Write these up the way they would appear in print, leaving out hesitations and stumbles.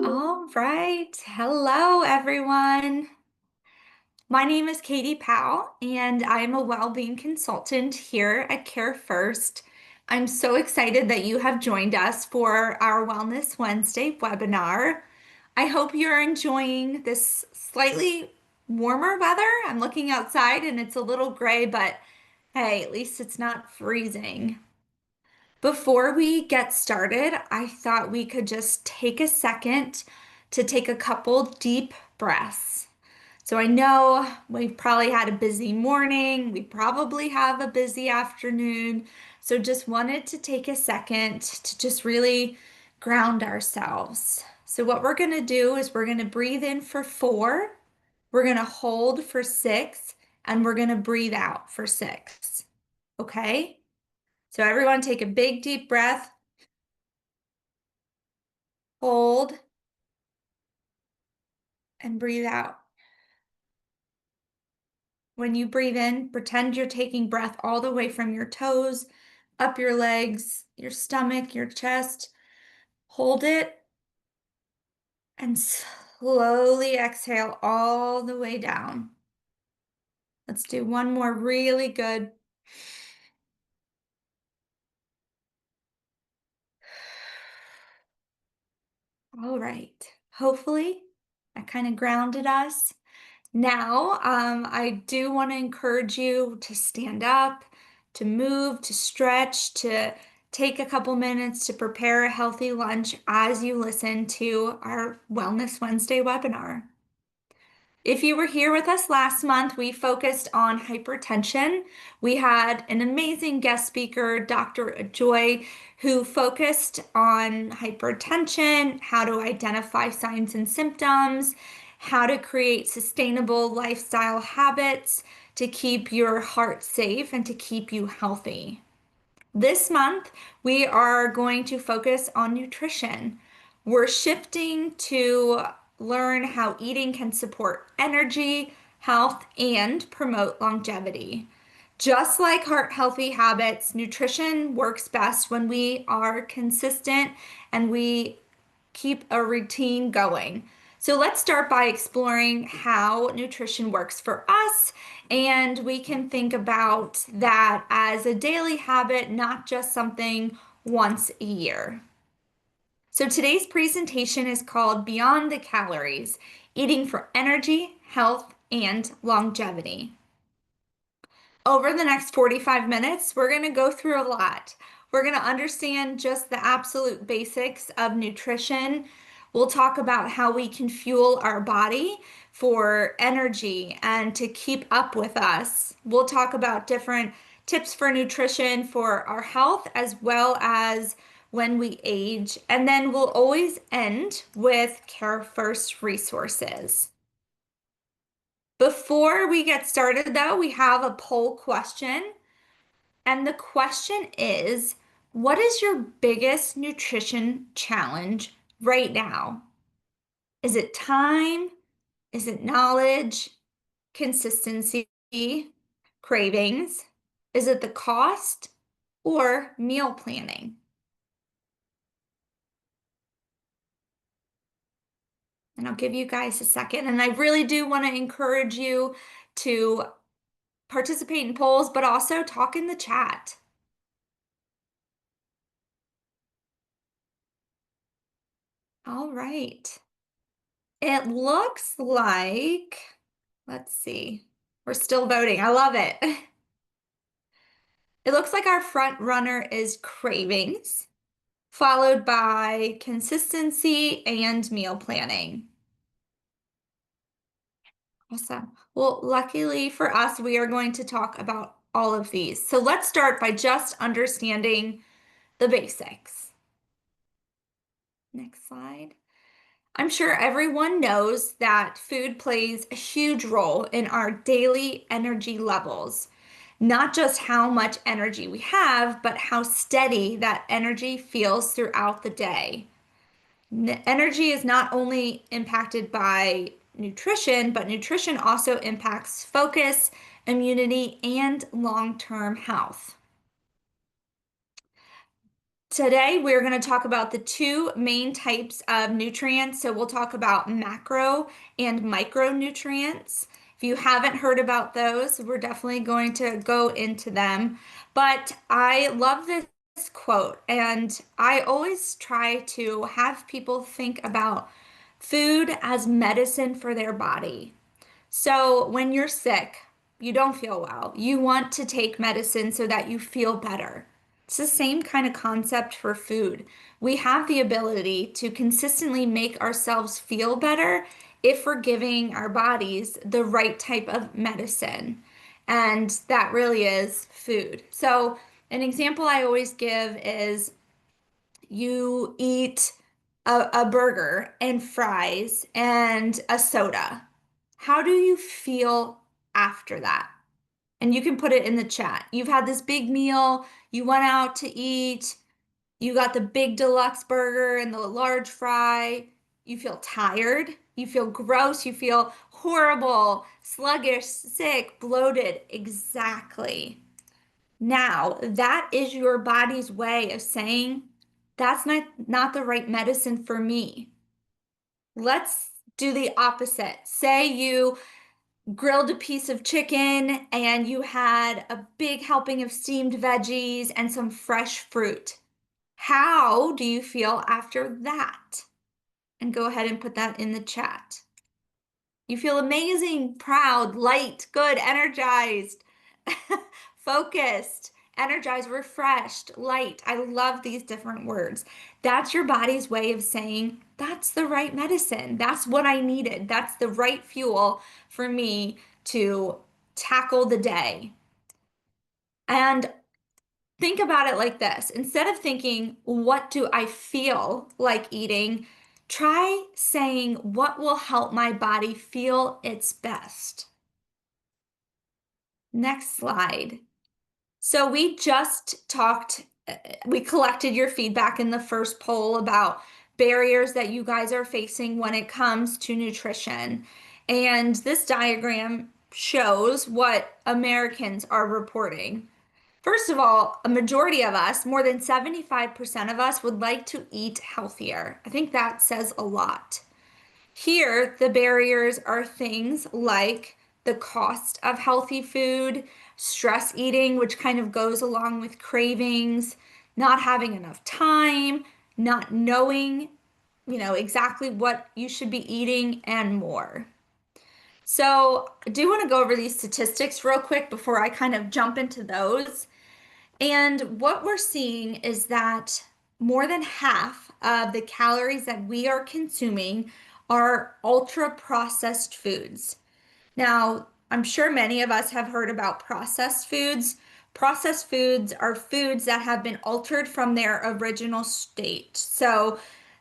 All right. Hello, everyone. My name is Katie Powell, and I'm a well-being consultant here at Care First. I'm so excited that you have joined us for our Wellness Wednesday webinar. I hope you're enjoying this slightly warmer weather. I'm looking outside and it's a little gray, but hey, at least it's not freezing. Before we get started, I thought we could just take a second to take a couple deep breaths. So I know we've probably had a busy morning, we probably have a busy afternoon. So just wanted to take a second to just really ground ourselves. So what we're going to do is we're going to breathe in for 4, we're going to hold for 6, and we're going to breathe out for 6. Okay? So everyone take a big deep breath. Hold and breathe out. When you breathe in, pretend you're taking breath all the way from your toes, up your legs, your stomach, your chest. Hold it and slowly exhale all the way down. Let's do one more really good. All right. Hopefully, that kind of grounded us. Now, I do want to encourage you to stand up, to move, to stretch, to take a couple minutes to prepare a healthy lunch as you listen to our Wellness Wednesday webinar. If you were here with us last month, we focused on hypertension. We had an amazing guest speaker, Dr. Ajoy, who focused on hypertension, how to identify signs and symptoms, how to create sustainable lifestyle habits to keep your heart safe and to keep you healthy. This month, we are going to focus on nutrition. We're shifting to learn how eating can support energy, health, and promote longevity. Just like heart healthy habits, nutrition works best when we are consistent and we keep a routine going. So let's start by exploring how nutrition works for us, and we can think about that as a daily habit, not just something once a year. So today's presentation is called Beyond the Calories, Eating for Energy, Health, and Longevity. Over the next 45 minutes, we're going to go through a lot. We're going to understand just the absolute basics of nutrition. We'll talk about how we can fuel our body for energy and to keep up with us. We'll talk about different tips for nutrition for our health as well as when we age. And then we'll always end with Care First resources. Before we get started, though, we have a poll question. And the question is, what is your biggest nutrition challenge right now? Is it time? Is it knowledge, consistency, cravings? Is it the cost or meal planning? And I'll give you guys a second. And I really do want to encourage you to participate in polls, but also talk in the chat. All right. It looks like, let's see, we're still voting. I love it. It looks like our front runner is cravings, followed by consistency and meal planning. Awesome. Well, luckily for us, we are going to talk about all of these. So let's start by just understanding the basics. Next slide. I'm sure everyone knows that food plays a huge role in our daily energy levels. Not just how much energy we have, but how steady that energy feels throughout the day. Energy is not only impacted by nutrition, but nutrition also impacts focus, immunity, and long-term health. Today, we're going to talk about the two main types of nutrients. So, we'll talk about macro and micronutrients. If you haven't heard about those, we're definitely going to go into them. But I love this quote, and I always try to have people think about food as medicine for their body. So, when you're sick, you don't feel well, you want to take medicine so that you feel better. It's the same kind of concept for food. We have the ability to consistently make ourselves feel better if we're giving our bodies the right type of medicine. And that really is food. So, an example I always give is you eat a burger and fries and a soda. How do you feel after that? And you can put it in the chat. You've had this big meal, you went out to eat, you got the big deluxe burger and the large fry. You feel tired, you feel gross, you feel horrible, sluggish, sick, bloated. Exactly. Now, that is your body's way of saying, that's not the right medicine for me. Let's do the opposite. Say you grilled a piece of chicken and you had a big helping of steamed veggies and some fresh fruit. How do you feel after that? And go ahead and put that in the chat. You feel amazing, proud, light, good, energized, focused, energized, refreshed, light. I love these different words. That's your body's way of saying, that's the right medicine. That's what I needed. That's the right fuel for me to tackle the day. And think about it like this. Instead of thinking, what do I feel like eating? Try saying, what will help my body feel its best? Next slide. So we just talked, we collected your feedback in the first poll about barriers that you guys are facing when it comes to nutrition. And this diagram shows what Americans are reporting. First of all, a majority of us, more than 75% of us, would like to eat healthier. I think that says a lot. Here, the barriers are things like the cost of healthy food, stress eating, which kind of goes along with cravings, not having enough time, not knowing, exactly what you should be eating, and more. So, I do want to go over these statistics real quick before I kind of jump into those. And what we're seeing is that more than half of the calories that we are consuming are ultra processed foods. Now, I'm sure many of us have heard about processed foods. Processed foods are foods that have been altered from their original state. So,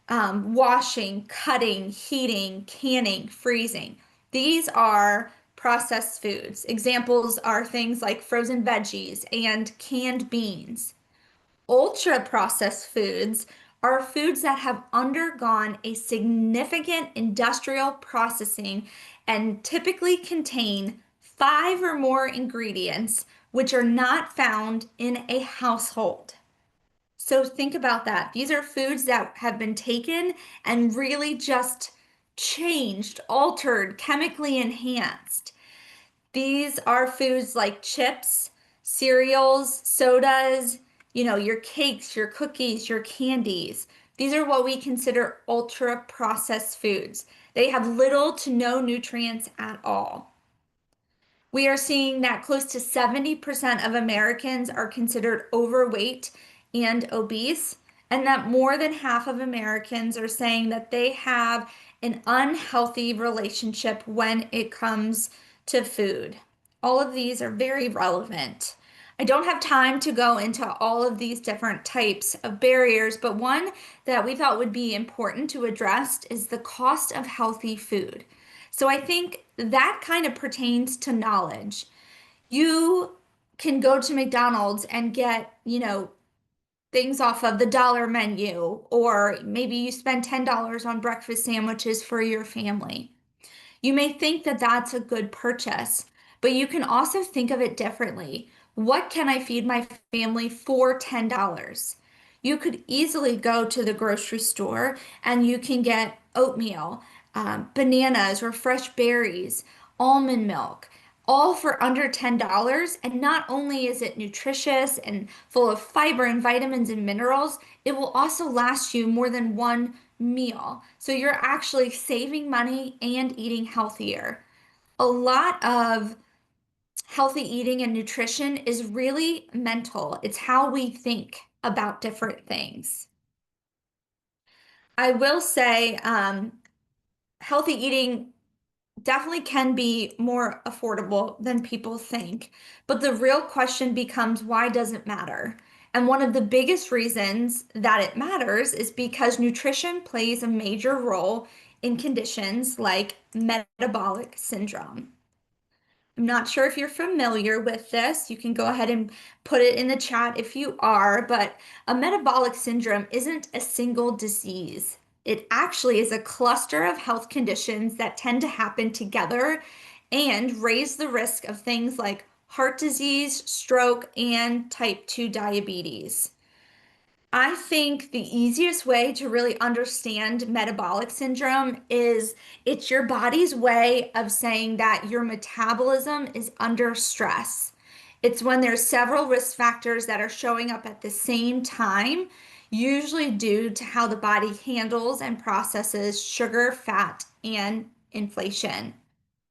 washing, cutting, heating, canning, freezing. These are processed foods. Examples are things like frozen veggies and canned beans. Ultra processed foods are foods that have undergone a significant industrial processing and typically contain five or more ingredients which are not found in a household. So think about that. These are foods that have been taken and really just changed, altered, chemically enhanced. These are foods like chips, cereals, sodas, your cakes, your cookies, your candies. These are what we consider ultra processed foods. They have little to no nutrients at all. We are seeing that close to 70% of Americans are considered overweight and obese, and that more than half of Americans are saying that they have an unhealthy relationship when it comes to food. All of these are very relevant. I don't have time to go into all of these different types of barriers, but one that we thought would be important to address is the cost of healthy food. So I think that kind of pertains to knowledge. You can go to McDonald's and get, things off of the dollar menu, or maybe you spend $10 on breakfast sandwiches for your family. You may think that that's a good purchase, but you can also think of it differently. What can I feed my family for $10? You could easily go to the grocery store and you can get oatmeal, bananas or fresh berries, almond milk, all for under $10. And not only is it nutritious and full of fiber and vitamins and minerals, it will also last you more than one meal. So you're actually saving money and eating healthier. A lot of healthy eating and nutrition is really mental. It's how we think about different things. I will say, healthy eating definitely can be more affordable than people think. But the real question becomes, why does it matter? And one of the biggest reasons that it matters is because nutrition plays a major role in conditions like metabolic syndrome. I'm not sure if you're familiar with this. You can go ahead and put it in the chat if you are, but a metabolic syndrome isn't a single disease. It actually is a cluster of health conditions that tend to happen together and raise the risk of things like heart disease, stroke, and type 2 diabetes. I think the easiest way to really understand metabolic syndrome is it's your body's way of saying that your metabolism is under stress. It's when there's several risk factors that are showing up at the same time, usually due to how the body handles and processes sugar, fat, and inflation.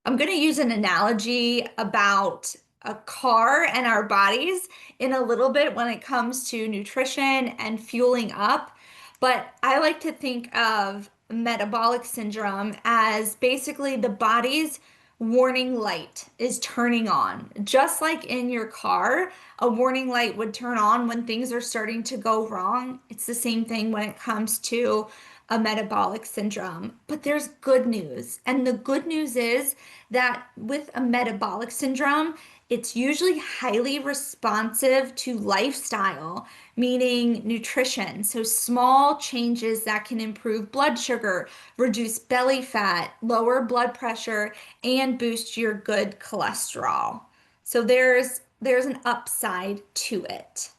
I'm going to use an analogy about a car and our bodies in a little bit when it comes to nutrition and fueling up. But I like to think of metabolic syndrome as basically the body's warning light is turning on. Just like in your car, a warning light would turn on when things are starting to go wrong. It's the same thing when it comes to a metabolic syndrome. But there's good news. And the good news is that with a metabolic syndrome, it's usually highly responsive to lifestyle, meaning nutrition. So small changes that can improve blood sugar, reduce belly fat, lower blood pressure, and boost your good cholesterol. So there's an upside to it.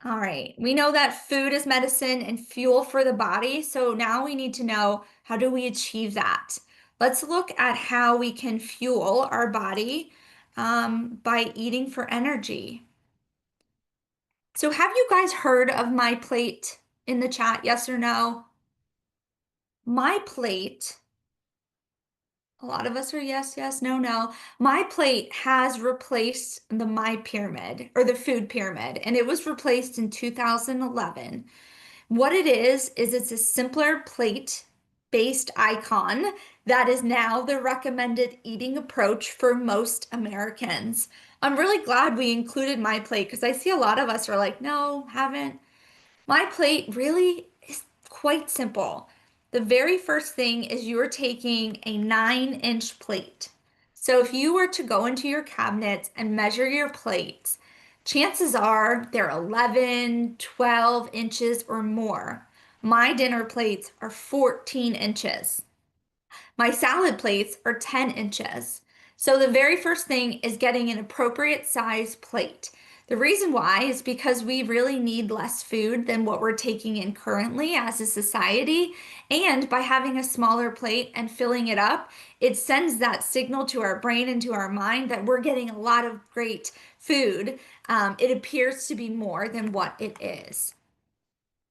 All right. We know that food is medicine and fuel for the body. So now we need to know, how do we achieve that? Let's look at how we can fuel our body by eating for energy. So have you guys heard of My Plate in the chat? Yes or no? My Plate, a lot of us are yes, yes, no, no. My Plate has replaced the My Pyramid or the food pyramid, and it was replaced in 2011. What it is it's a simpler plate-based icon that is now the recommended eating approach for most Americans. I'm really glad we included My Plate because I see a lot of us are like, no, haven't. My Plate really is quite simple. The very first thing is you're taking a 9-inch plate. So if you were to go into your cabinets and measure your plates, chances are they're 11, 12 inches or more. My dinner plates are 14 inches. My salad plates are 10 inches. So the very first thing is getting an appropriate size plate. The reason why is because we really need less food than what we're taking in currently as a society. And by having a smaller plate and filling it up, it sends that signal to our brain and to our mind that we're getting a lot of great food. It appears to be more than what it is.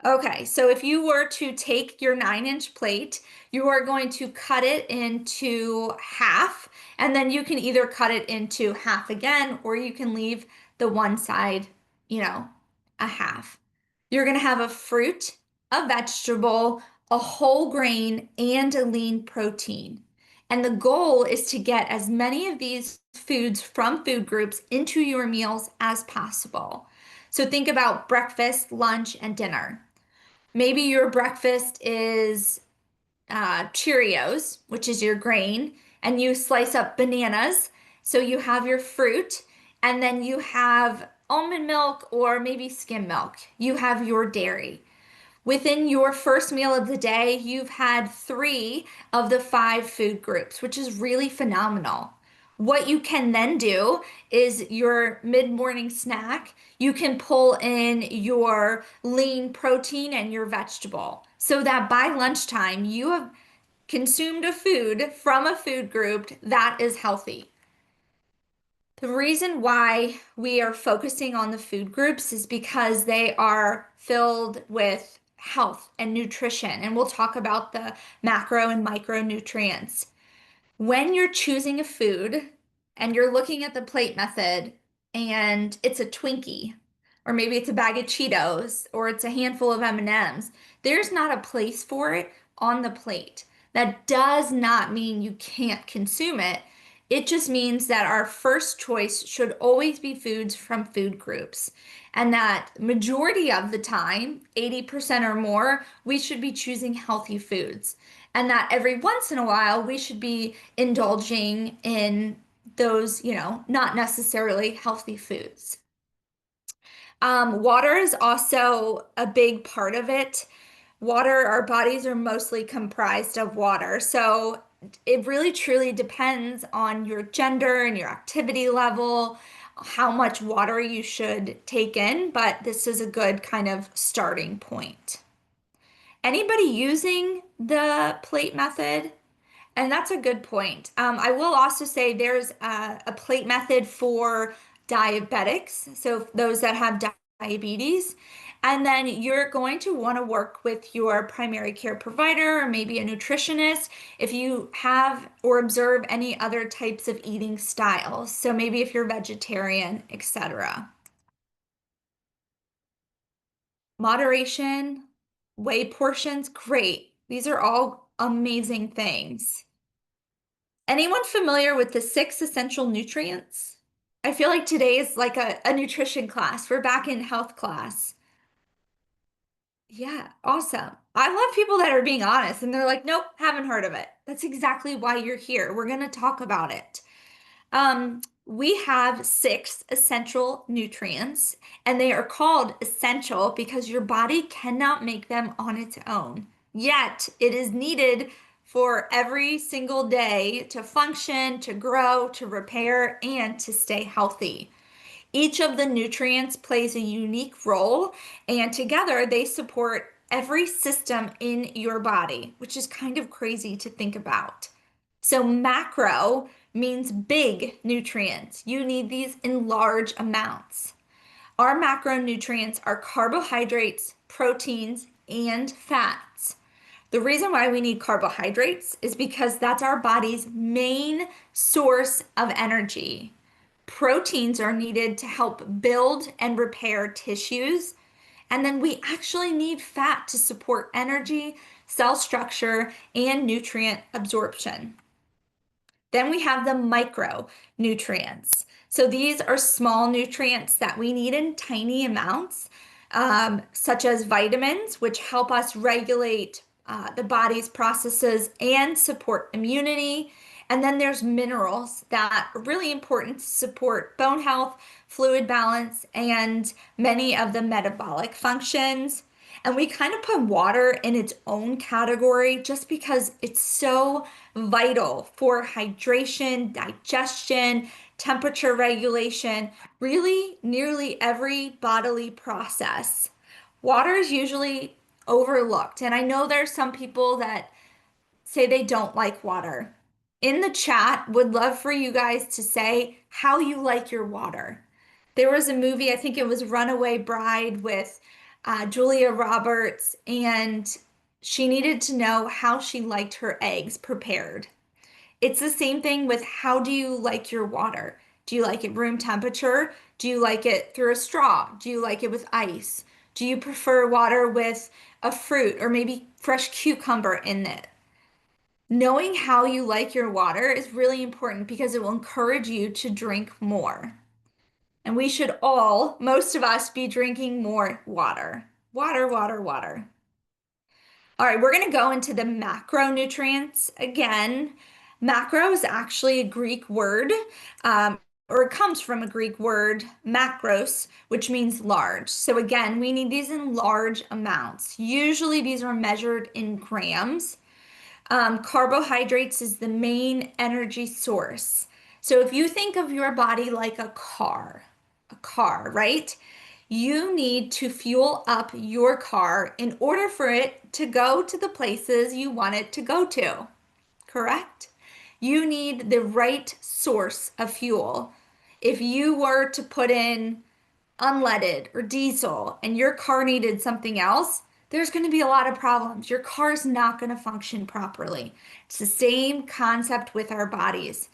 Okay, so if you were to take your 9-inch plate, you are going to cut it into half, and then you can either cut it into half again, or you can leave the one side, you know, a half. You're going to have a fruit, a vegetable, a whole grain, and a lean protein. And the goal is to get as many of these foods from food groups into your meals as possible. So think about breakfast, lunch, and dinner. Maybe your breakfast is Cheerios, which is your grain, and you slice up bananas. So you have your fruit, and then you have almond milk or maybe skim milk. You have your dairy. Within your first meal of the day, you've had 3 of the 5 food groups, which is really phenomenal. What you can then do is your mid-morning snack, you can pull in your lean protein and your vegetable so that by lunchtime you have consumed a food from a food group that is healthy. The reason why we are focusing on the food groups is because they are filled with health and nutrition, and we'll talk about the macro and micronutrients. When you're choosing a food and you're looking at the plate method and it's a Twinkie, or maybe it's a bag of Cheetos, or it's a handful of M&Ms, there's not a place for it on the plate. That does not mean you can't consume it. It just means that our first choice should always be foods from food groups. And that majority of the time, 80% or more, we should be choosing healthy foods. And that every once in a while, we should be indulging in those, not necessarily healthy foods. Water is also a big part of it. Water, our bodies are mostly comprised of water. So it really truly depends on your gender and your activity level, how much water you should take in, but this is a good kind of starting point. Anybody using the plate method? And that's a good point. I will also say there's a plate method for diabetics, so those that have diabetes. And then you're going to want to work with your primary care provider or maybe a nutritionist if you have or observe any other types of eating styles. So maybe if you're vegetarian, etc. Moderation, weigh portions, great. These are all amazing things. Anyone familiar with the six essential nutrients? I feel like today is like a nutrition class. We're back in health class. Yeah, awesome. I love people that are being honest and they're like, nope, haven't heard of it. That's exactly why you're here. We're going to talk about it. We have six essential nutrients, and they are called essential because your body cannot make them on its own. Yet, it is needed for every single day to function, to grow, to repair, and to stay healthy. Each of the nutrients plays a unique role, and together they support every system in your body, which is kind of crazy to think about. So, macro means big nutrients. You need these in large amounts. Our macronutrients are carbohydrates, proteins, and fats. The reason why we need carbohydrates is because that's our body's main source of energy. Proteins are needed to help build and repair tissues. And then we actually need fat to support energy, cell structure, and nutrient absorption. Then we have the micronutrients. So these are small nutrients that we need in tiny amounts, such as vitamins, which help us regulate the body's processes and support immunity. And then there's minerals that are really important to support bone health, fluid balance, and many of the metabolic functions. And we kind of put water in its own category just because it's so vital for hydration, digestion, temperature regulation, really nearly every bodily process. Water is usually overlooked, and I know there's some people that say they don't like water. In the chat, would love for you guys to say how you like your water. There was a movie, I think it was Runaway Bride with Julia Roberts, and she needed to know how she liked her eggs prepared. It's the same thing with how do you like your water? Do you like it room temperature? Do you like it through a straw? Do you like it with ice? Do you prefer water with a fruit or maybe fresh cucumber in it? Knowing how you like your water is really important because it will encourage you to drink more. And we should all, most of us, be drinking more water. Water, water, water. All right, we're going to go into the macronutrients again. Macro is actually a Greek word, or it comes from a Greek word, macros, which means large. So again, we need these in large amounts. Usually these are measured in grams. Carbohydrates is the main energy source. So if you think of your body like a car, right? You need to fuel up your car in order for it to go to the places you want it to go to, correct? You need the right source of fuel. If you were to put in unleaded or diesel and your car needed something else, there's going to be a lot of problems. Your car's not going to function properly. It's the same concept with our bodies.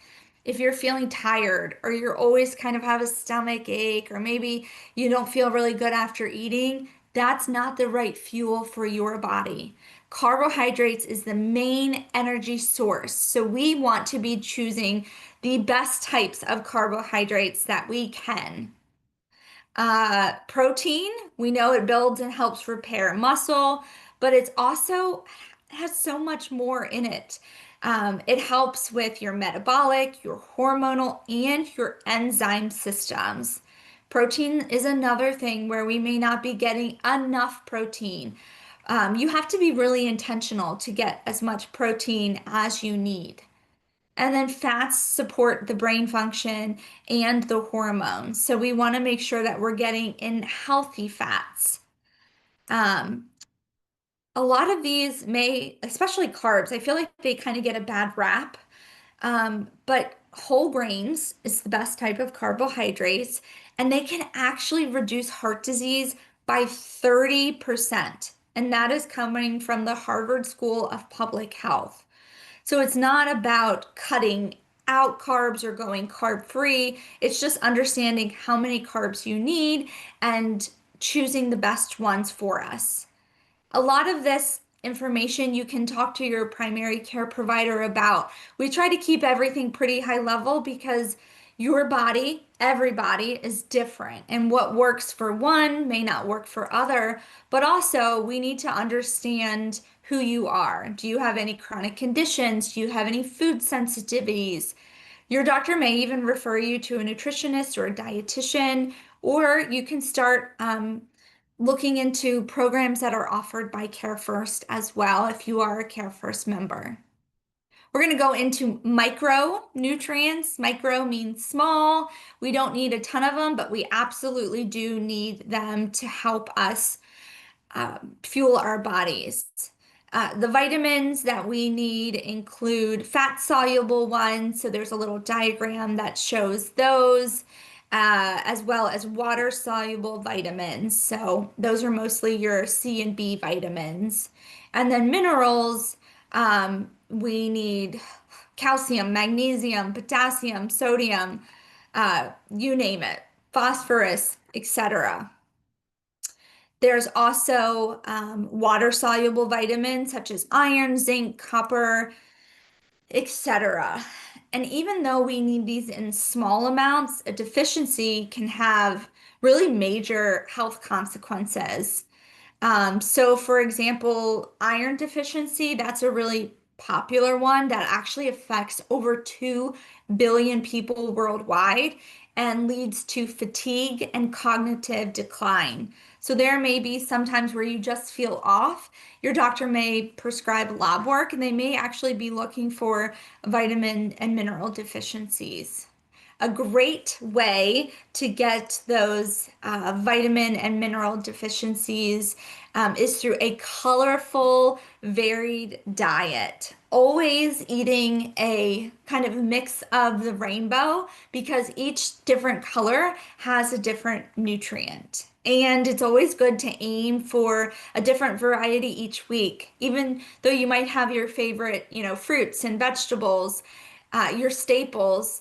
If you're feeling tired or you're always kind of have a stomach ache or maybe you don't feel really good after eating, that's not the right fuel for your body. Carbohydrates is the main energy source. So we want to be choosing the best types of carbohydrates that we can. Protein, we know it builds and helps repair muscle, but it's also has so much more in it. It helps with your metabolic, your hormonal, and your enzyme systems. Protein is another thing where we may not be getting enough protein. You have to be really intentional to get as much protein as you need. And then fats support the brain function and the hormones. So we want to make sure that we're getting in healthy fats. Um, a lot of these may, especially carbs, I feel like they kind of get a bad rap. But whole grains is the best type of carbohydrates, and they can actually reduce heart disease by 30%. And that is coming from the Harvard School of Public Health. So it's not about cutting out carbs or going carb free. It's just understanding how many carbs you need and choosing the best ones for us. A lot of this information you can talk to your primary care provider about. We try to keep everything pretty high level because your body, everybody is different, and what works for one may not work for other, but also we need to understand who you are. Do you have any chronic conditions? Do you have any food sensitivities? Your doctor may even refer you to a nutritionist or a dietitian, or you can start looking into programs that are offered by CareFirst as well if you are a CareFirst member. We're going to go into micronutrients. Micro means small. We don't need a ton of them, but we absolutely do need them to help us fuel our bodies. The vitamins that we need include fat soluble ones. So there's a little diagram that shows those, as well as water soluble vitamins. So those are mostly your C and B vitamins. And then minerals, we need calcium, magnesium, potassium, sodium, you name it, phosphorus, etc. There's also water-soluble vitamins such as iron, zinc, copper, etc. And even though we need these in small amounts, a deficiency can have really major health consequences. So for example, iron deficiency, that's a really popular one that actually affects over 2 billion people worldwide and leads to fatigue and cognitive decline. So there may be sometimes where you just feel off. Your doctor may prescribe lab work and they may actually be looking for vitamin and mineral deficiencies. A great way to get those vitamin and mineral deficiencies is through a colorful, varied diet. Always eating a kind of mix of the rainbow because each different color has a different nutrient. And it's always good to aim for a different variety each week, even though you might have your favorite, fruits and vegetables, your staples.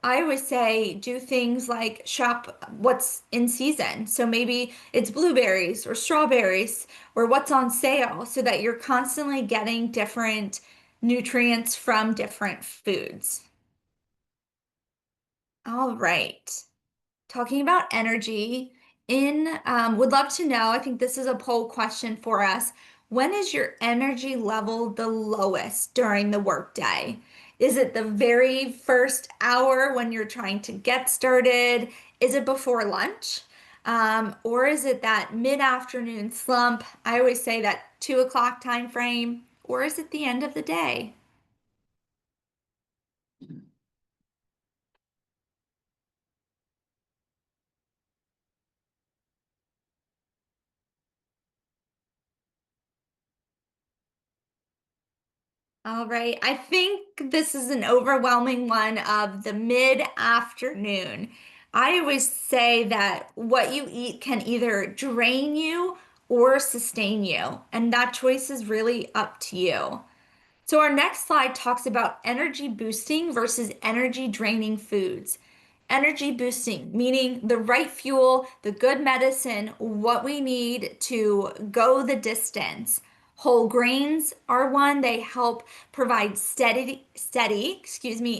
I always say do things like shop what's in season. So maybe it's blueberries or strawberries or what's on sale so that you're constantly getting different nutrients from different foods. All right. Talking about energy, would love to know, I think this is a poll question for us. When is your energy level the lowest during the workday? Is it the very first hour when you're trying to get started? Is it before lunch? Or is it that mid-afternoon slump? I always say that 2 o'clock time frame. Or is it the end of the day? All right. I think this is an overwhelming one of the mid-afternoon. I always say that what you eat can either drain you or sustain you, and that choice is really up to you. So our next slide talks about energy boosting versus energy draining foods. Energy boosting, meaning the right fuel, the good medicine, what we need to go the distance. Whole grains are one. They help provide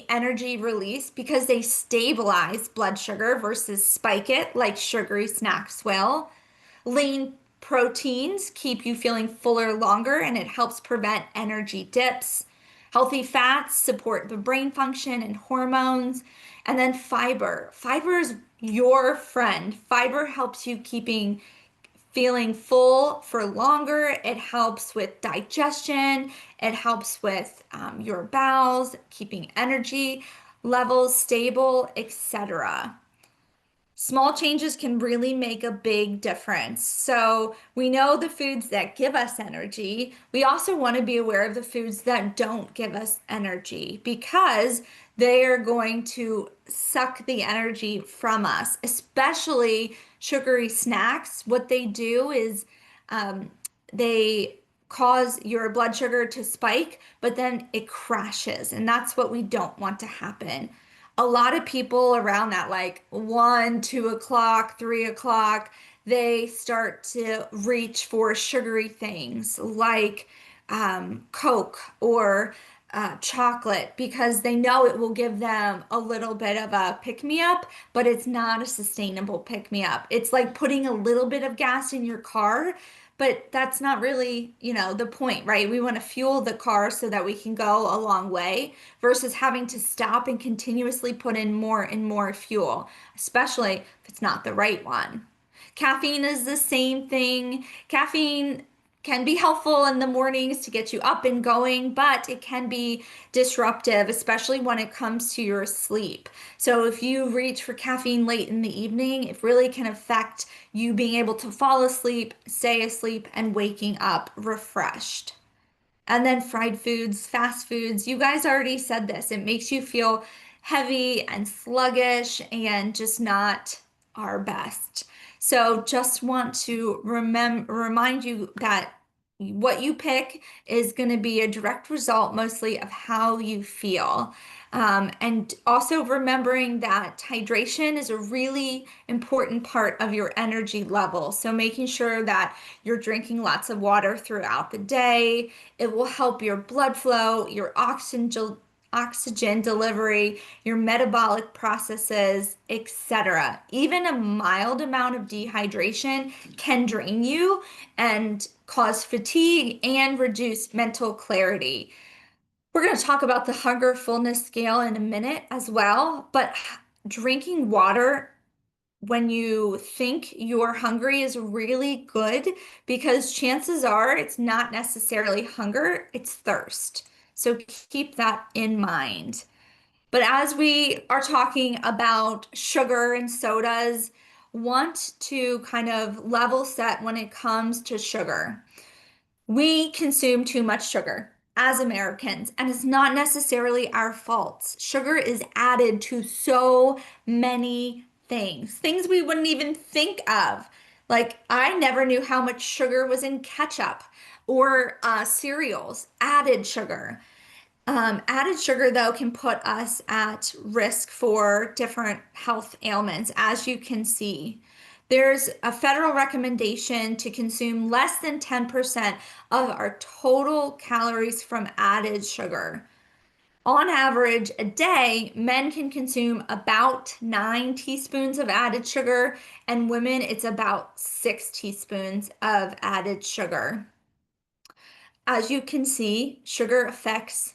energy release because they stabilize blood sugar versus spike it like sugary snacks will. Lean proteins keep you feeling fuller longer and it helps prevent energy dips. Healthy fats support the brain function and hormones. And then fiber. Fiber is your friend. Fiber helps you keeping feeling full for longer. It helps with digestion. It helps with your bowels, keeping energy levels stable, etc. Small changes can really make a big difference. So we know the foods that give us energy. We also want to be aware of the foods that don't give us energy because they are going to suck the energy from us, especially sugary snacks. What they do is um, they cause your blood sugar to spike, but then it crashes, and that's what we don't want to happen. A lot of people around that like 1, 2 o'clock, 3 o'clock, they start to reach for sugary things like Coke or chocolate because they know it will give them a little bit of a pick me up, but it's not a sustainable pick me up. It's like putting a little bit of gas in your car, but that's not really, the point, right? We want to fuel the car so that we can go a long way versus having to stop and continuously put in more and more fuel, especially if it's not the right one. Caffeine is the same thing. Caffeine can be helpful in the mornings to get you up and going, but it can be disruptive, especially when it comes to your sleep. So if you reach for caffeine late in the evening, it really can affect you being able to fall asleep, stay asleep, and waking up refreshed. And then fried foods, fast foods, you guys already said this. It makes you feel heavy and sluggish and just not our best. So just want to remind you that what you pick is going to be a direct result mostly of how you feel. And also remembering that hydration is a really important part of your energy level. So making sure that you're drinking lots of water throughout the day. It will help your blood flow, your oxygen delivery, your metabolic processes, etc. Even a mild amount of dehydration can drain you and cause fatigue and reduce mental clarity. We're going to talk about the hunger fullness scale in a minute as well, but drinking water when you think you're hungry is really good because chances are it's not necessarily hunger, it's thirst. So keep that in mind. But as we are talking about sugar and sodas, want to kind of level set when it comes to sugar. We consume too much sugar as Americans, and it's not necessarily our fault. Sugar is added to so many things, things we wouldn't even think of. Like, I never knew how much sugar was in ketchup or cereals, added sugar. Added sugar, though, can put us at risk for different health ailments, as you can see. There's a federal recommendation to consume less than 10% of our total calories from added sugar. On average, a day, men can consume about 9 teaspoons of added sugar, and women, it's about 6 teaspoons of added sugar. As you can see, sugar affects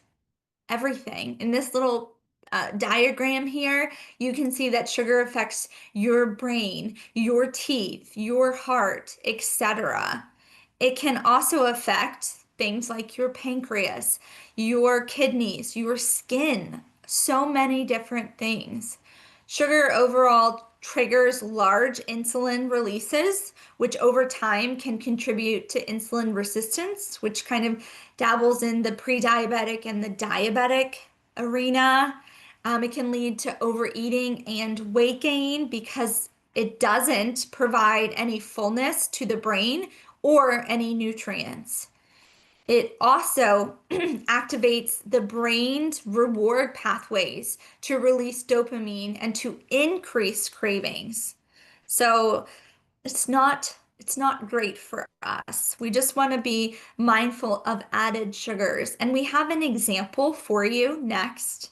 everything. In this little diagram here, you can see that sugar affects your brain, your teeth, your heart, etc. It can also affect things like your pancreas, your kidneys, your skin, so many different things. Sugar overall triggers large insulin releases, which over time can contribute to insulin resistance, which kind of dabbles in the pre-diabetic and the diabetic arena. It can lead to overeating and weight gain because it doesn't provide any fullness to the brain or any nutrients. It also activates the brain's reward pathways to release dopamine and to increase cravings. So it's not great for us. We just want to be mindful of added sugars. And we have an example for you next.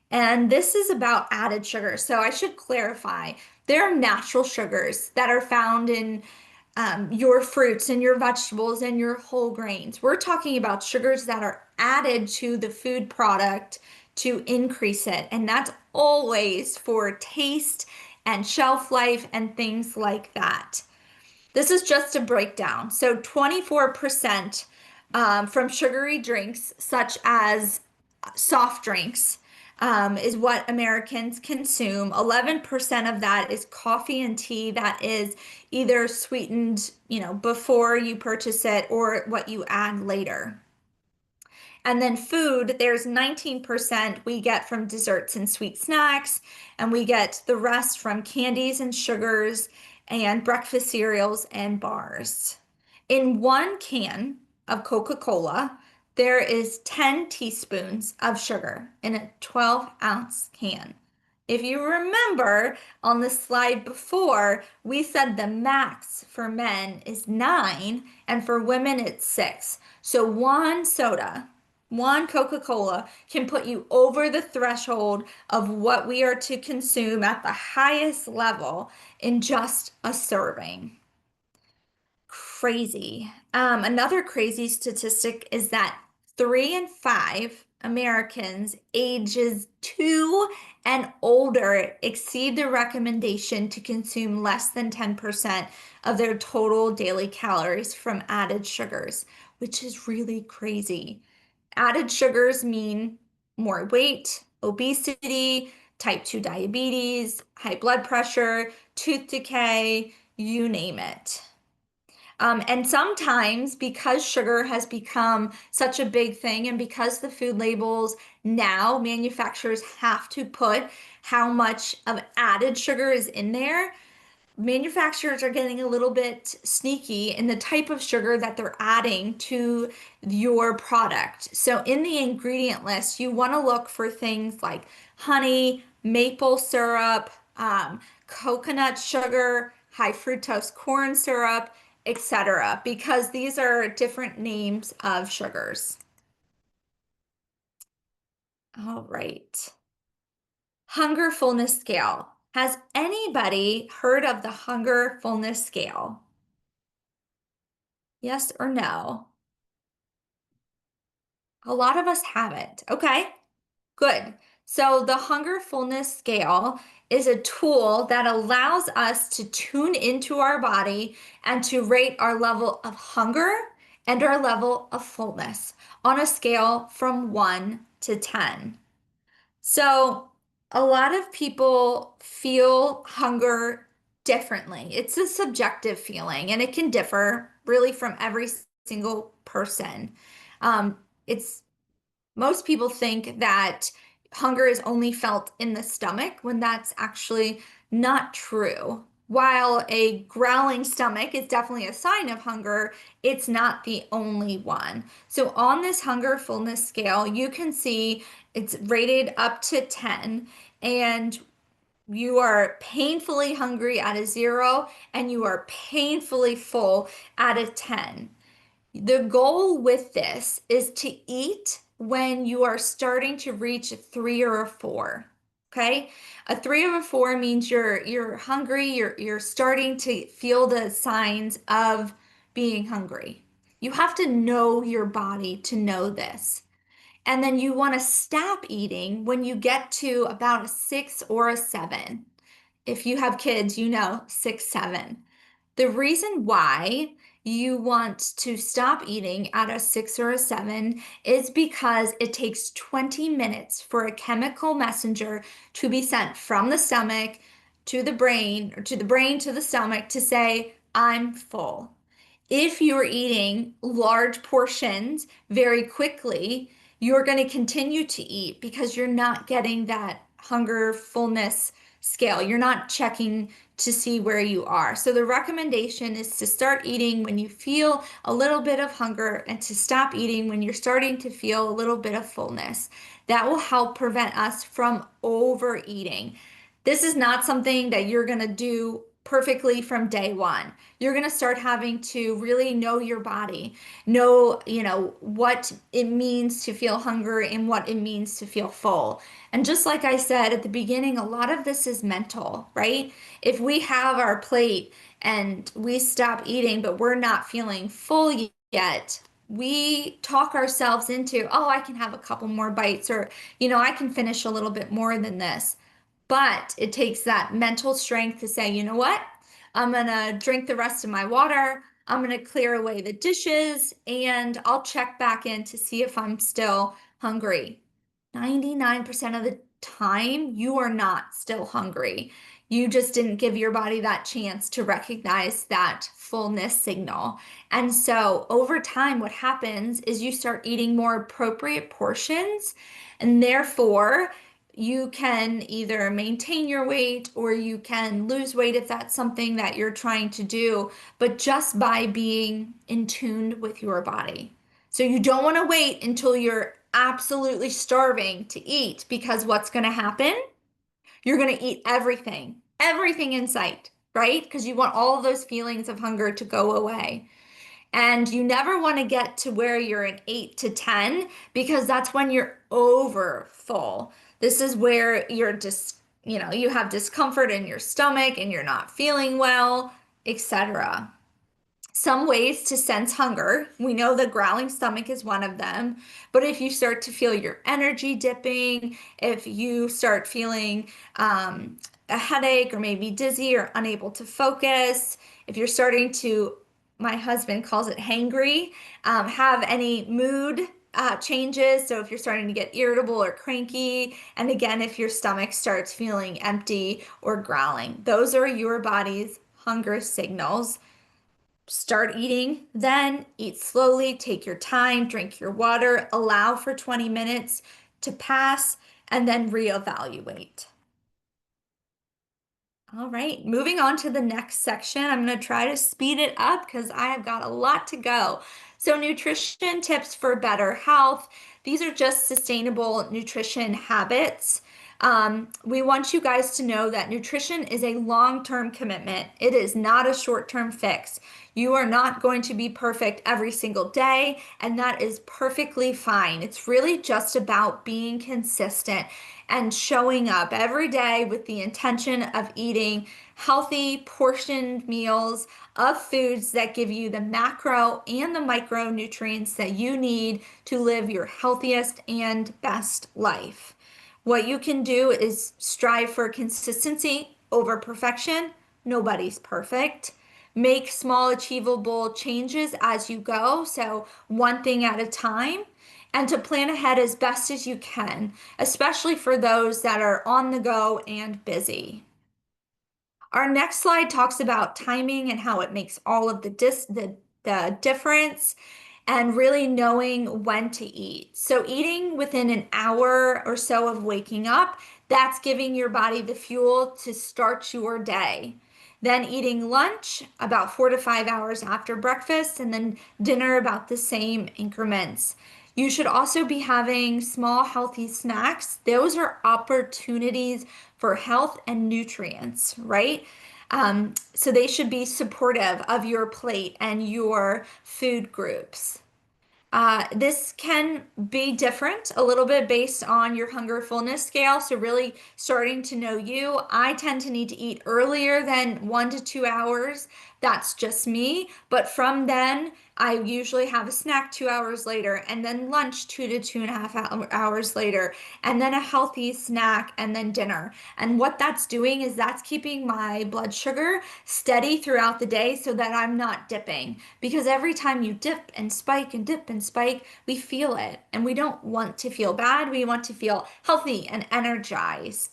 And this is about added sugar. So I should clarify, there are natural sugars that are found in your fruits and your vegetables and your whole grains. We're talking about sugars that are added to the food product to increase it. And that's always for taste and shelf life and things like that. This is just a breakdown. So 24% from sugary drinks, such as soft drinks, is what Americans consume. 11% of that is coffee and tea that is either sweetened, before you purchase it or what you add later. And then food, there's 19% we get from desserts and sweet snacks, and we get the rest from candies and sugars and breakfast cereals and bars. In one can of Coca-Cola, there is 10 teaspoons of sugar in a 12-ounce can. If you remember on the slide before, we said the max for men is 9 and for women it's 6. So one soda, one Coca-Cola can put you over the threshold of what we are to consume at the highest level in just a serving. Crazy. Another crazy statistic is that 3 in 5 Americans ages 2 and older exceed the recommendation to consume less than 10% of their total daily calories from added sugars, which is really crazy. Added sugars mean more weight, obesity, type 2 diabetes, high blood pressure, tooth decay, you name it. And sometimes, because sugar has become such a big thing, and because the food labels now, manufacturers have to put how much of added sugar is in there, manufacturers are getting a little bit sneaky in the type of sugar that they're adding to your product. So in the ingredient list, you want to look for things like honey, maple syrup, coconut sugar, high fructose corn syrup, etc., because these are different names of sugars. All right. Hunger fullness scale. Has anybody heard of the hunger fullness scale? Yes or no? A lot of us haven't. Okay, good. So the hunger fullness scale is a tool that allows us to tune into our body and to rate our level of hunger and our level of fullness on a scale from 1 to 10. So, a lot of people feel hunger differently. It's a subjective feeling and it can differ really from every single person. It's Most people think that hunger is only felt in the stomach when that's actually not true. While a growling stomach is definitely a sign of hunger, it's not the only one. So on this hunger fullness scale, you can see it's rated up to 10, and you are painfully hungry at a 0, and you are painfully full at a 10. The goal with this is to eat when you are starting to reach a 3 or a 4. Okay? A 3 or a 4 means you're hungry, you're starting to feel the signs of being hungry. You have to know your body to know this. And then you want to stop eating when you get to about a 6 or a 7. If you have kids, 6, 7. The reason why you want to stop eating at a 6 or a 7 is because it takes 20 minutes for a chemical messenger to be sent from the stomach to the brain, or to the brain, to the stomach to say, I'm full. If you're eating large portions very quickly, you're going to continue to eat because you're not getting that hunger fullness scale. You're not checking to see where you are. So the recommendation is to start eating when you feel a little bit of hunger and to stop eating when you're starting to feel a little bit of fullness. That will help prevent us from overeating. This is not something that you're going to do perfectly from day one. You're going to start having to really know your body, know, what it means to feel hunger and what it means to feel full. And just like I said at the beginning, a lot of this is mental, right? If we have our plate and we stop eating, but we're not feeling full yet, we talk ourselves into, oh, I can have a couple more bites, or, I can finish a little bit more than this. But it takes that mental strength to say, you know what? I'm gonna drink the rest of my water. I'm gonna clear away the dishes and I'll check back in to see if I'm still hungry. 99% of the time, you are not still hungry. You just didn't give your body that chance to recognize that fullness signal. And so over time, what happens is you start eating more appropriate portions, and therefore, you can either maintain your weight or you can lose weight if that's something that you're trying to do, but just by being in tune with your body. So you don't want to wait until you're absolutely starving to eat, because what's going to happen? You're going to eat everything, everything in sight, right? Because you want all of those feelings of hunger to go away. And you never want to get to where you're an 8 to 10, because that's when you're over full. This is where you're just, you have discomfort in your stomach and you're not feeling well, etc. Some ways to sense hunger. We know the growling stomach is one of them. But if you start to feel your energy dipping, if you start feeling a headache or maybe dizzy or unable to focus, if you're starting to, my husband calls it hangry, have any mood changes. So if you're starting to get irritable or cranky, and again, if your stomach starts feeling empty or growling, those are your body's hunger signals. Start eating, then eat slowly, take your time, drink your water, allow for 20 minutes to pass, and then reevaluate. All right, moving on to the next section. I'm going to try to speed it up because I have got a lot to go. So, nutrition tips for better health. These are just sustainable nutrition habits. We want you guys to know that nutrition is a long-term commitment. It is not a short-term fix. You are not going to be perfect every single day, and that is perfectly fine. It's really just about being consistent and showing up every day with the intention of eating healthy, portioned meals of foods that give you the macro and the micronutrients that you need to live your healthiest and best life. What you can do is strive for consistency over perfection. Nobody's perfect. Make small, achievable changes as you go, so one thing at a time, and to plan ahead as best as you can, especially for those that are on the go and busy. Our next slide talks about timing and how it makes all of the difference, and really knowing when to eat. So eating within an hour or so of waking up, that's giving your body the fuel to start your day. Then eating lunch about 4 to 5 hours after breakfast, and then dinner about the same increments. You should also be having small healthy snacks. Those are opportunities for health and nutrients, right? So they should be supportive of your plate and your food groups. This can be different a little bit based on your hunger fullness scale. So really starting to know you. I tend to need to eat earlier than 1 to 2 hours. That's just me. But from then, I usually have a snack 2 hours later, and then lunch 2 to 2.5 hours later, and then a healthy snack, and then dinner. And what that's doing is that's keeping my blood sugar steady throughout the day so that I'm not dipping. Because every time you dip and spike and dip and spike, we feel it. And we don't want to feel bad. We want to feel healthy and energized.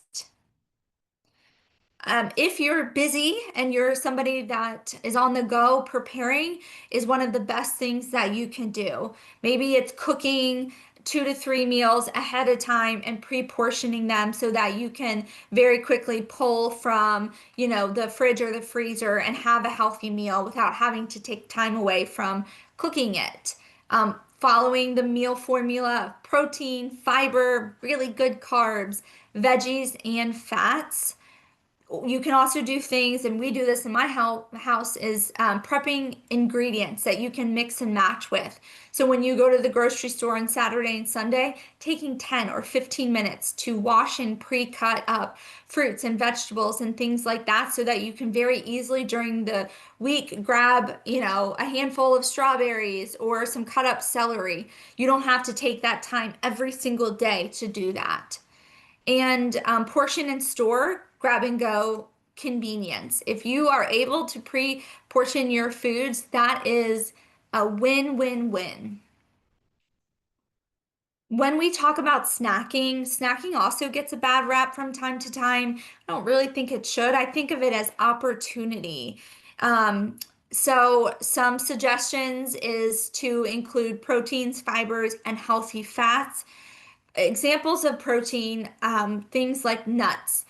If you're busy and you're somebody that is on the go, preparing is one of the best things that you can do. Maybe it's cooking 2 to 3 meals ahead of time and pre-portioning them so that you can very quickly pull from, the fridge or the freezer and have a healthy meal without having to take time away from cooking it. Following the meal formula of protein, fiber, really good carbs, veggies, and fats. You can also do things, and we do this in my house, is prepping ingredients that you can mix and match with. So when you go to the grocery store on Saturday and Sunday, taking 10 or 15 minutes to wash and pre-cut up fruits and vegetables and things like that so that you can very easily during the week grab, a handful of strawberries or some cut up celery. You don't have to take that time every single day to do that. And portion and store, grab and go convenience. If you are able to pre-portion your foods, that is a win-win-win. When we talk about snacking, snacking also gets a bad rap from time to time. I don't really think it should. I think of it as opportunity. Um, so some suggestions is to include proteins, fibers, and healthy fats. Examples of protein, things like nuts,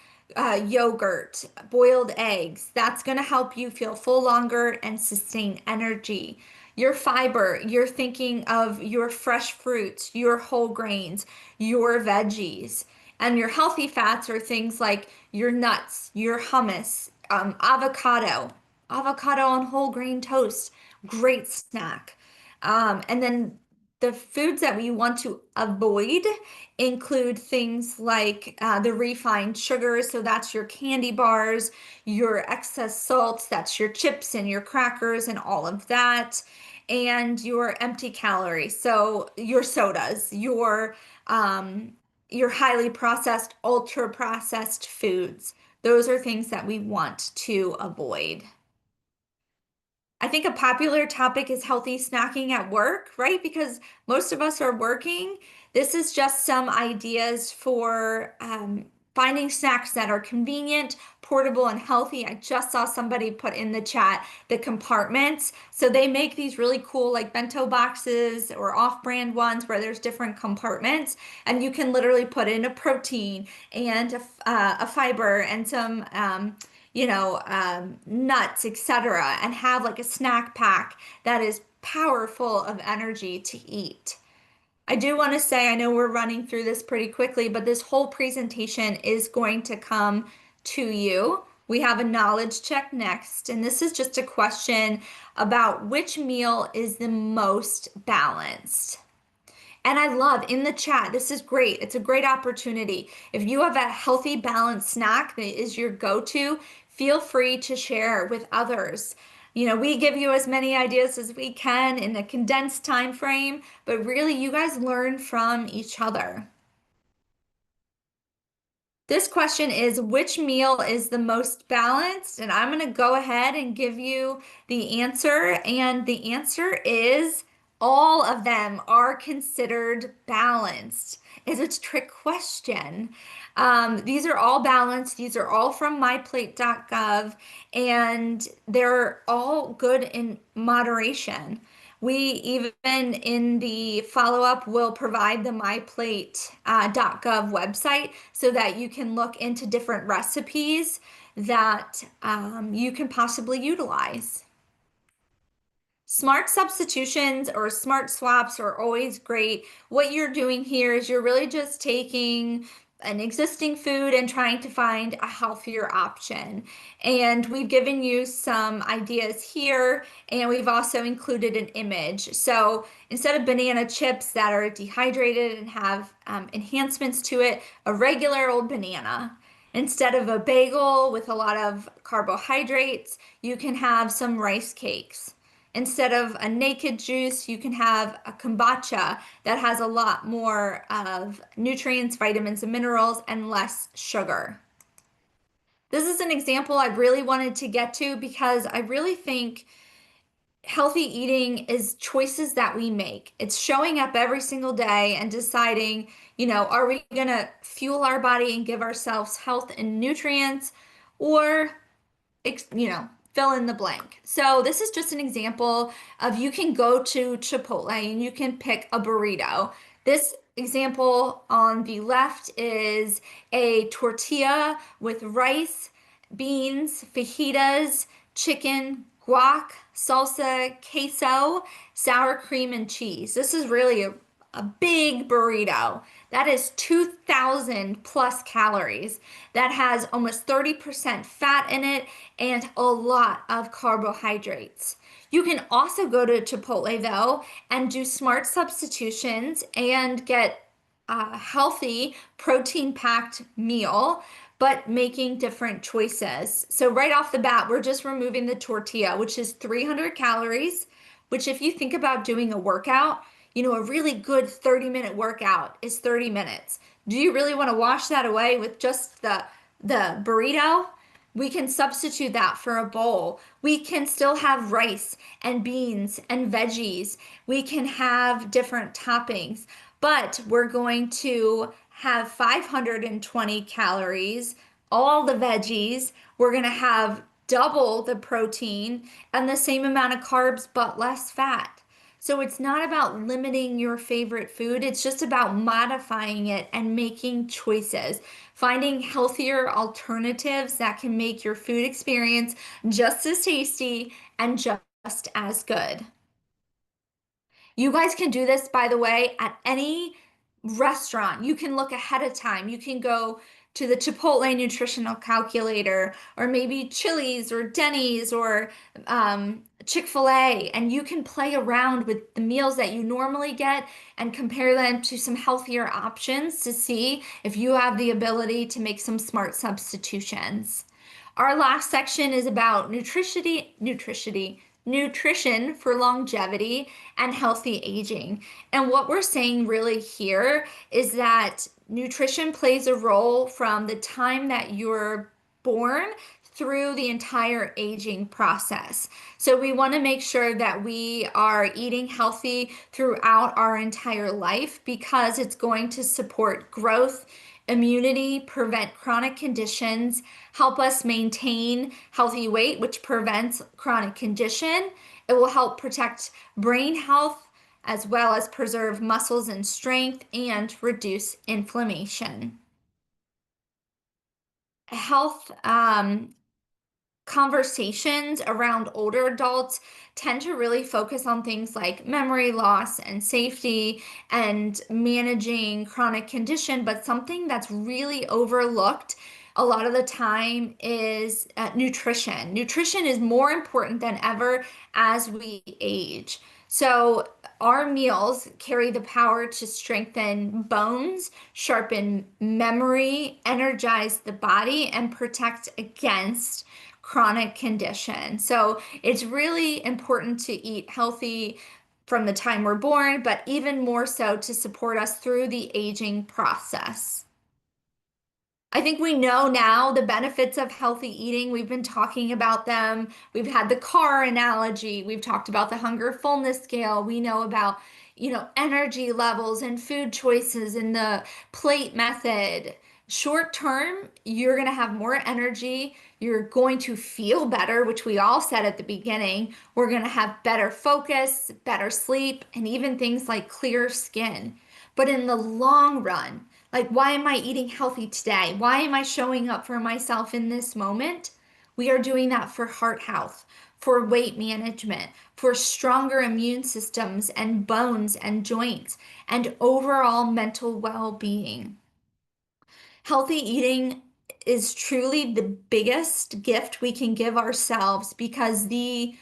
yogurt, boiled eggs. That's going to help you feel full longer and sustain energy. Your fiber, you're thinking of your fresh fruits, your whole grains, your veggies. And your healthy fats are things like your nuts, your hummus, avocado. Avocado on whole grain toast, great snack. And then the foods that we want to avoid include things like the refined sugars, so that's your candy bars, your excess salts, that's your chips and your crackers and all of that, and your empty calories, so your sodas, your highly processed, ultra processed foods. Those are things that we want to avoid. I think a popular topic is healthy snacking at work, right? Because most of us are working. This is just some ideas for finding snacks that are convenient, portable, and healthy. I just saw somebody put in the chat the compartments. So they make these really cool, like bento boxes or off-brand ones where there's different compartments, and you can literally put in a protein and a fiber and some nuts, etc., and have like a snack pack that is powerful of energy to eat. I do want to say, I know we're running through this pretty quickly, but this whole presentation is going to come to you. We have a knowledge check next, and this is just a question about which meal is the most balanced. And I love in the chat, this is great. It's a great opportunity. If you have a healthy, balanced snack that is your go-to, feel free to share with others. We give you as many ideas as we can in a condensed time frame, but really you guys learn from each other. This question is, which meal is the most balanced? And I'm going to go ahead and give you the answer. And the answer is all of them are considered balanced. It's a trick question. These are all balanced. These are all from myplate.gov, and they're all good in moderation. We even in the follow-up will provide the myplate.gov website so that you can look into different recipes that you can possibly utilize. Smart substitutions or smart swaps are always great. What you're doing here is you're really just taking an existing food and trying to find a healthier option. And we've given you some ideas here, and we've also included an image. So instead of banana chips that are dehydrated and have enhancements to it, a regular old banana. Instead of a bagel with a lot of carbohydrates, you can have some rice cakes. Instead of a naked juice, you can have a kombucha that has a lot more of nutrients, vitamins, and minerals, and less sugar. This is an example I really wanted to get to because I really think healthy eating is choices that we make. It's showing up every single day and deciding, are we going to fuel our body and give ourselves health and nutrients, or fill in the blank. So this is just an example of you can go to Chipotle and you can pick a burrito. This example on the left is a tortilla with rice, beans, fajitas, chicken, guac, salsa, queso, sour cream, and cheese. This is really a big burrito. That is 2,000 plus calories. That has almost 30% fat in it and a lot of carbohydrates. You can also go to Chipotle though and do smart substitutions and get a healthy protein packed meal, but making different choices. So, right off the bat, we're just removing the tortilla, which is 300 calories, which, if you think about doing a workout, a really good 30-minute workout is 30 minutes. Do you really want to wash that away with just the burrito? We can substitute that for a bowl. We can still have rice and beans and veggies. We can have different toppings, but we're going to have 520 calories, all the veggies. We're going to have double the protein and the same amount of carbs, but less fat. So it's not about limiting your favorite food, it's just about modifying it and making choices, finding healthier alternatives that can make your food experience just as tasty and just as good. You guys can do this, by the way, at any restaurant. You can look ahead of time. You can go to the Chipotle nutritional calculator, or maybe Chili's or Denny's or Chick-fil-A, and you can play around with the meals that you normally get and compare them to some healthier options to see if you have the ability to make some smart substitutions. Our last section is about nutrition for longevity and healthy aging. And what we're saying really here is that nutrition plays a role from the time that you're born through the entire aging process. So we want to make sure that we are eating healthy throughout our entire life because it's going to support growth, immunity, prevent chronic conditions, help us maintain healthy weight, which prevents chronic condition. It will help protect brain health as well as preserve muscles and strength and reduce inflammation. Health conversations around older adults tend to really focus on things like memory loss and safety and managing chronic condition, but something that's really overlooked a lot of the time is nutrition. Nutrition is more important than ever as we age. So, our meals carry the power to strengthen bones, sharpen memory, energize the body, and protect against chronic condition. So it's really important to eat healthy from the time we're born, but even more so to support us through the aging process. I think we know now the benefits of healthy eating. We've been talking about them. We've had the car analogy. We've talked about the hunger fullness scale. We know about, energy levels and food choices and the plate method. Short term, you're going to have more energy. You're going to feel better, which we all said at the beginning. We're going to have better focus, better sleep, and even things like clear skin. But in the long run, like, why am I eating healthy today? Why am I showing up for myself in this moment? We are doing that for heart health, for weight management, for stronger immune systems and bones and joints, and overall mental well being. Healthy eating is truly the biggest gift we can give ourselves because the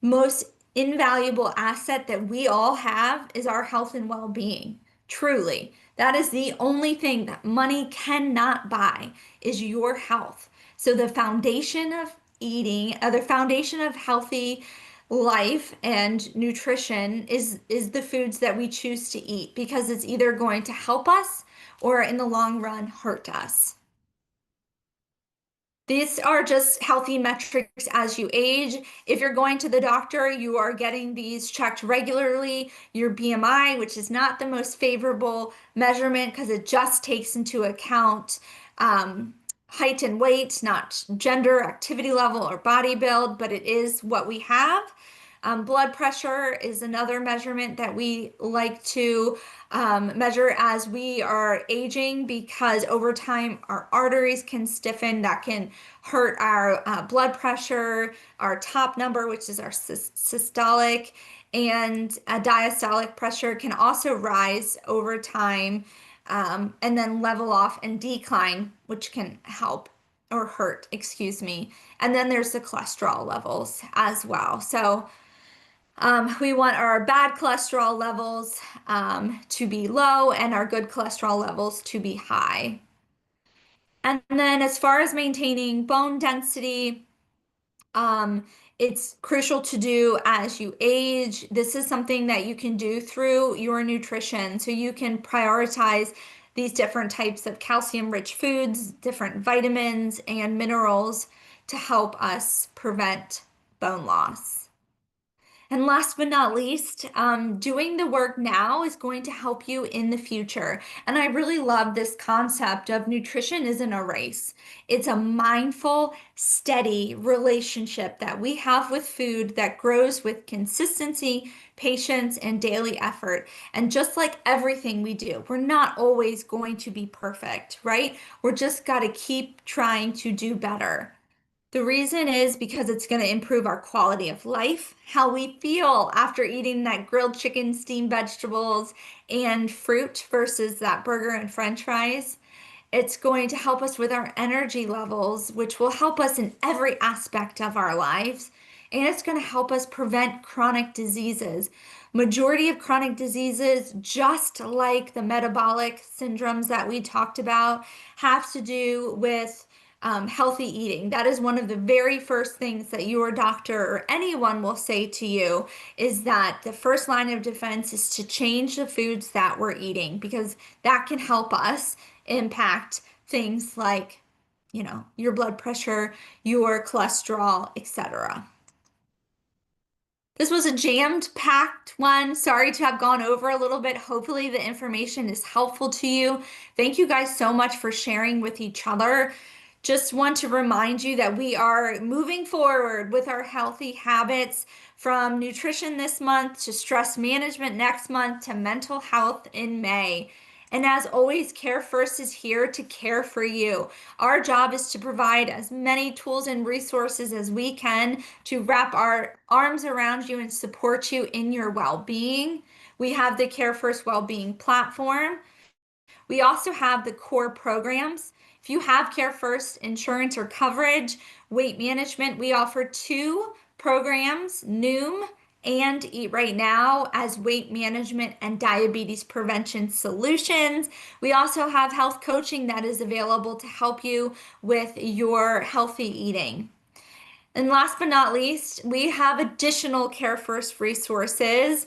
most invaluable asset that we all have is our health and well-being. Truly. That is the only thing that money cannot buy is your health. So the foundation of the foundation of healthy life and nutrition is the foods that we choose to eat because it's either going to help us or in the long run hurt us. These are just healthy metrics as you age. If you're going to the doctor, you are getting these checked regularly. Your BMI, which is not the most favorable measurement because it just takes into account height and weight, not gender, activity level, or body build, but it is what we have. Blood pressure is another measurement that we like to measure as we are aging, because over time our arteries can stiffen. That can hurt our blood pressure, our top number, which is our systolic, and diastolic pressure can also rise over time, and then level off and decline, which can help or hurt, excuse me. And then there's the cholesterol levels as well. So we want our bad cholesterol levels to be low and our good cholesterol levels to be high. And then as far as maintaining bone density, um, it's crucial to do as you age. This is something that you can do through your nutrition. So you can prioritize these different types of calcium-rich foods, different vitamins and minerals to help us prevent bone loss. And last but not least, doing the work now is going to help you in the future. And I really love this concept of nutrition isn't a race. It's a mindful, steady relationship that we have with food that grows with consistency, patience, and daily effort. And just like everything we do, we're not always going to be perfect, right? We're just got to keep trying to do better. The reason is because it's going to improve our quality of life, how we feel after eating that grilled chicken, steamed vegetables, and fruit versus that burger and french fries. It's going to help us with our energy levels, which will help us in every aspect of our lives. And it's going to help us prevent chronic diseases. Majority of chronic diseases, just like the metabolic syndromes that we talked about, have to do with healthy eating. That is one of the very first things that your doctor or anyone will say to you, is that the first line of defense is to change the foods that we're eating, because that can help us impact things like, your blood pressure, your cholesterol, etc. This was a jammed packed one. Sorry to have gone over a little bit. Hopefully the information is helpful to you. Thank you guys so much for sharing with each other. Just want to remind you that we are moving forward with our healthy habits, from nutrition this month to stress management next month to mental health in May. And as always, Care First is here to care for you. Our job is to provide as many tools and resources as we can to wrap our arms around you and support you in your well-being. We have the Care First Wellbeing platform. We also have the core programs. If you have Care First insurance or coverage, weight management, we offer two programs, Noom and Eat Right Now, as weight management and diabetes prevention solutions. We also have health coaching that is available to help you with your healthy eating. And last but not least, we have additional Care First resources.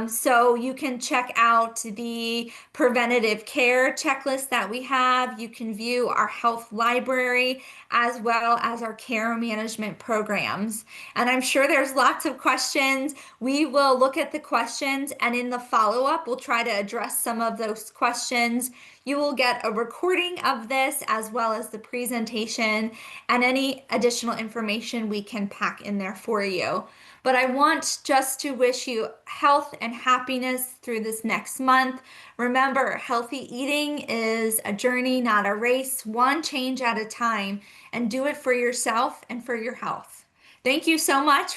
So you can check out the preventative care checklist that we have. You can view our health library as well as our care management programs. And I'm sure there's lots of questions. We will look at the questions, and in the follow-up, we'll try to address some of those questions. You will get a recording of this as well as the presentation and any additional information we can pack in there for you. But I want just to wish you health and happiness through this next month. Remember, healthy eating is a journey, not a race, one change at a time, and do it for yourself and for your health. Thank you so much